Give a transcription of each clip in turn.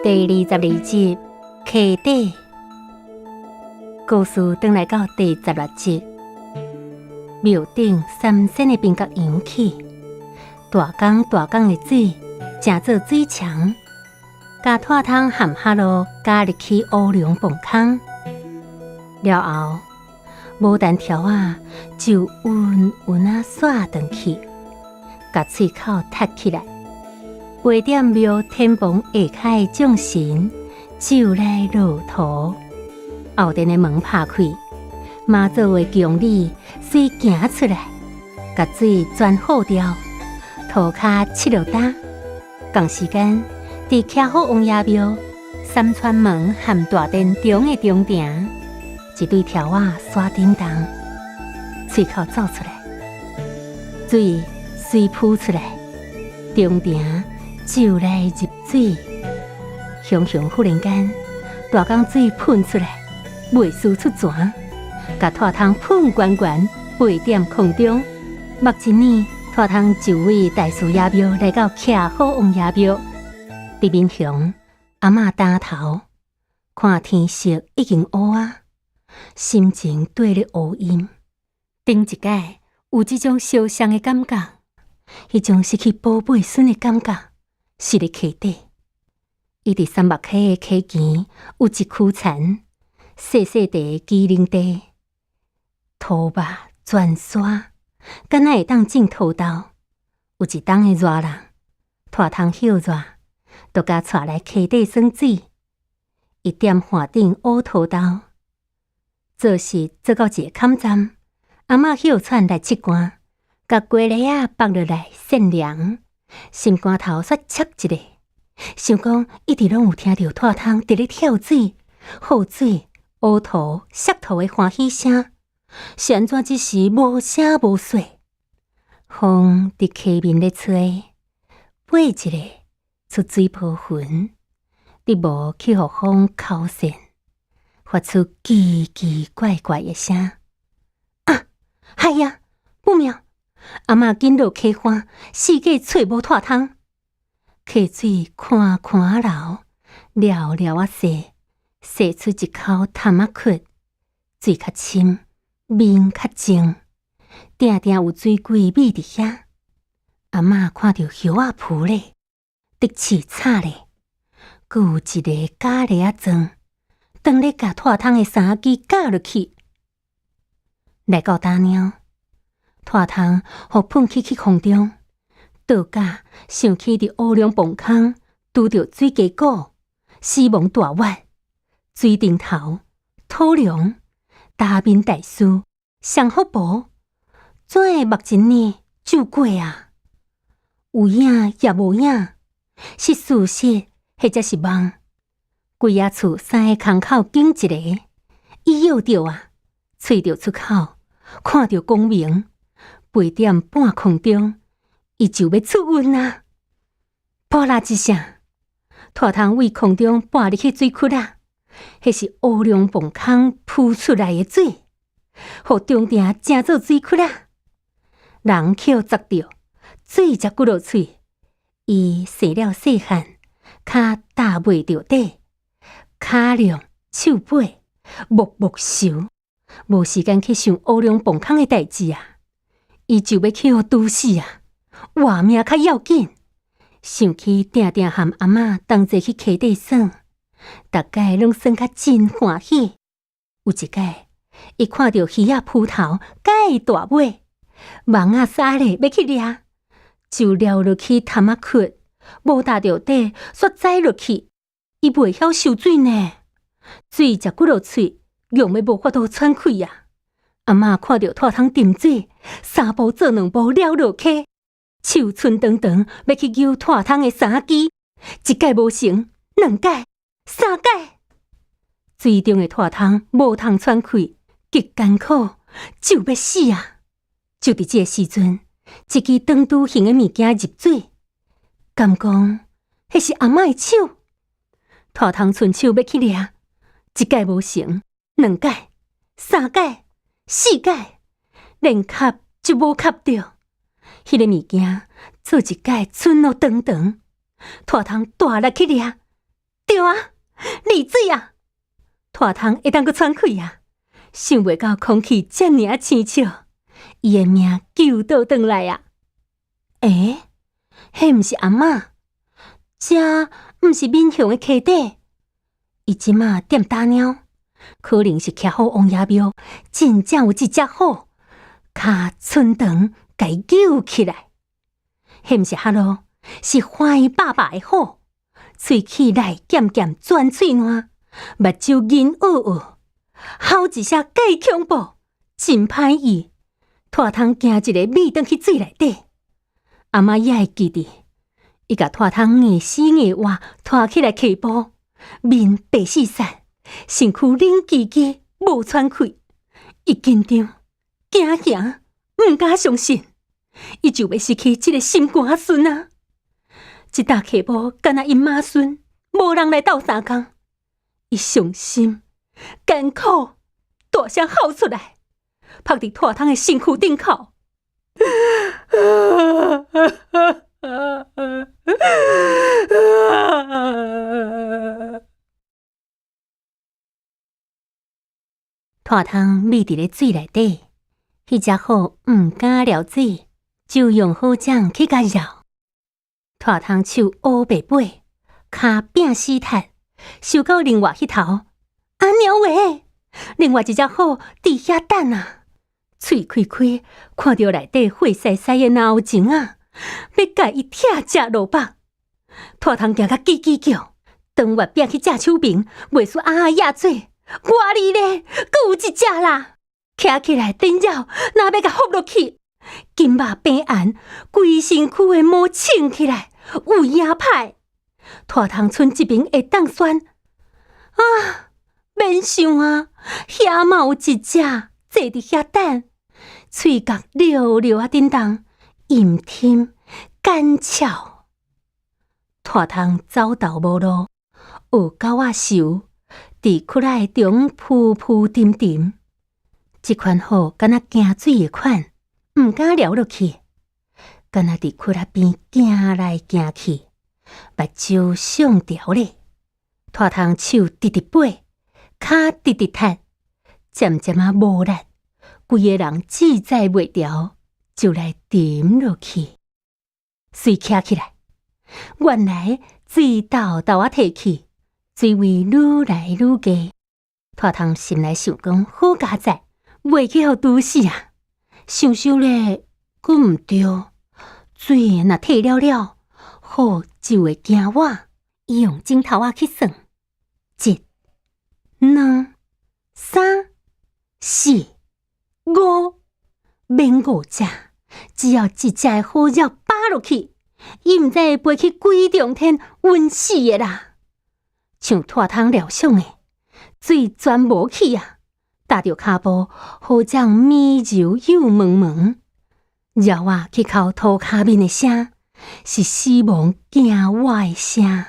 第22集溪底。故事转来到第16集，庙顶三仙的冰角扬起，大缸的水正做水墙，甲拖汤含下路加入去乌龙泵坑，了后无单条就匀匀刷转去，甲喙口踢起来。陪点庙天棚下骹的众神走来路途，后殿的门拍开，妈祖的宫里水行出来，甲水转好掉，涂骹拭落干。同时间，伫徛好王爷庙三川门和大殿中的中庭，一对条刷叮当，喙口走出来，水随扑出来，中庭就来入水，熊忽然间，大缸水喷出来，未输出泉，甲拖汤喷悬飞点空中。目一年，拖汤就位大师爷庙来到徛好王爷庙，伫面向阿嬷担头，看天色已经乌心情缀咧乌阴。顶一摆有这种烧伤的感觉，迄种失去宝贝孙的感觉。是咧溪底，伊伫三目溪的溪墘有一区田，细细地机灵地，土肉全刷，敢若会当种土豆。有一冬的热人，拖汤休热，就甲带来溪底耍水，一点岸顶乌土豆。做事做到一个坎站，阿嬷休喘来拭汗，甲鸡螺放落来扇凉。心肝头煞切一个，想讲一直拢有听到拖汤伫咧跳水、好水、乌土、湿土的欢喜声，是安怎只是无声无息？风伫溪面咧吹，飞一个出水泡云，伫无去互风敲散，发出奇奇怪怪的声。哎呀，不妙！阿嬷紧落溪岸，四界找无拖汤。溪水看流，了了细，洗出一口淡壳，水较深，面较净，定有水鬼秘伫遐。阿嬷看到叶浮咧，竹刺插咧，阁有一个假螺装，当咧甲拖汤的衫机架落去，来到打鸟。拖汤互喷起去空中，倒架上去伫乌龙泵坑，拄着水鸡骨、死亡大碗、水顶头、土龙、大面大师、上福部，怎目一呢就过有影也无影，是事实或者是梦？规厝三个空口拣一个，伊摇着喙着出口，看着光明。飞点半空中，伊就要出晕扑啦一声，拖汤为空中爬入去水窟迄是乌龙泵坑扑出来的水，互中庭正做水窟人口砸着，水才骨落喙，伊细了细汉，脚踏袂着底，脚凉手背木受，无时间去想乌龙泵坑的代志伊就要去互毒死活命较要紧。想起定和阿嬷同齐去溪底耍，大概拢耍甲真欢喜。有一摆，伊看到鱼扑头介大尾，网撒咧要去掠，就撩落去淡壳，无踏着底，煞栽落去。伊袂晓受水呢，水才骨落喙，用要无法度喘气阿嬷看到拖汤沉水，三步做两步了落去，手春长长要去揪拖汤的衫机，一届无成，两届、三届，水中的拖汤无通喘气，极艰苦，就要死就伫这个时阵，一支长拄形的物件入水，敢讲迄是阿嬷的手？拖汤伸手要去掠，一届无成，两届、三届。四届，连磕就无磕着，迄个物件做一摆春落长长，拖汤大力去掠，对啊，利水啊！拖汤会当阁喘气啊！想袂到空气遮尔清澈，伊的命救倒转来啊！迄毋是阿嬷，遮毋是闽乡的溪底，伊即马踮打猫，可能是徛好王爷庙，真正有一只虎，骹伸长，甲伊救起来。迄毋是哈咯，是欢爸爸的虎，喙齿内咸咸转喙烂，目睭银乌乌，吼一声介恐怖，真歹意。拖汤惊一个米转去水内底，阿嬷也会记得，伊甲拖汤硬死硬活拖起来溪埔，面白四散，身躯冷叽叽，无喘气，伊紧张、惊，毋敢相信，伊就要失去这个心肝仔孙啊！这搭溪埔敢若因妈孙，无人来斗相共，伊伤心、艰苦，大声吼出来。趴伫拖汤的身躯顶口，拖汤覕伫咧水内底，迄只虎毋敢撩水，就用好掌去甲绕。拖汤手乌白背，骹拼死踢，收到另外迄头，啊鸟喂！另外一只虎伫遐等啊！喙开开，看到内底血洗洗的脑前啊，要甲伊拆食落腹。拖汤惊甲叽叽叫，当我拼去只手边，袂输野嘴。我哩咧，阁有一只啦！徛起来顶绕，若要甲伏落去，金肉变红，规身躯的毛撑起来，有影歹。拖汤剩一边会当选啊！免想啊，遐嘛有一只坐伫遐等，喙角溜溜啊叮当，阴甜干巧。拖汤走投无路，学狗仔受，伫窟仔中扑扑沉沉。即款虎敢若惊水的款，毋敢撩落去，敢若伫窟仔边行来行去，目睭上调咧。拖汤手直直背，骹直直踢，渐渐啊无力，规个人自在袂调，就来沉落去。水徛起来，原来水豆豆啊提起，水位愈来愈低。拖汤心内想讲好佳哉，袂去互拄死啊！想想咧，佫毋对，水若退了了，虎就会惊我。伊用指头仔去算，1、2、3、4、5，免5只，只要一只的虎要扒落去，伊毋知会飞去几重天，晕死的啦！像拖汤料想的，水全无去啊！踏着骹步，好像美柔又蒙蒙，绕啊去靠涂骹面的声，是死亡惊我的声。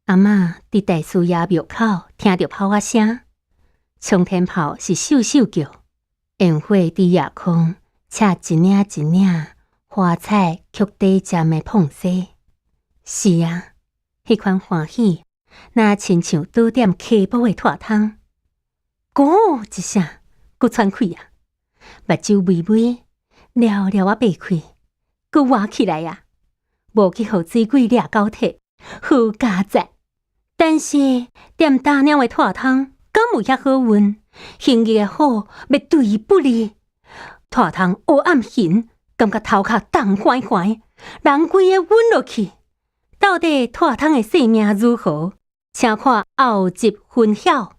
阿嬷伫大师爷庙口听到炮仔声，冲天炮是咻咻叫，烟火伫夜空，恰一领一领，花彩曲底渐的碰洗。是啊，迄款欢喜，若亲像倒点溪埔的拖汤，咕一声，佫喘气啊，目睭微微，了了啊闭开，佫活起来啊，无去互水鬼掠到体，好佳哉！但是踮打鸟的拖汤，敢有遐好运？行义的虎要对伊不利，拖汤黑暗形，感觉头壳重怀怀，人规个晕落去。到底拖汤的性命如何？请看后集分晓。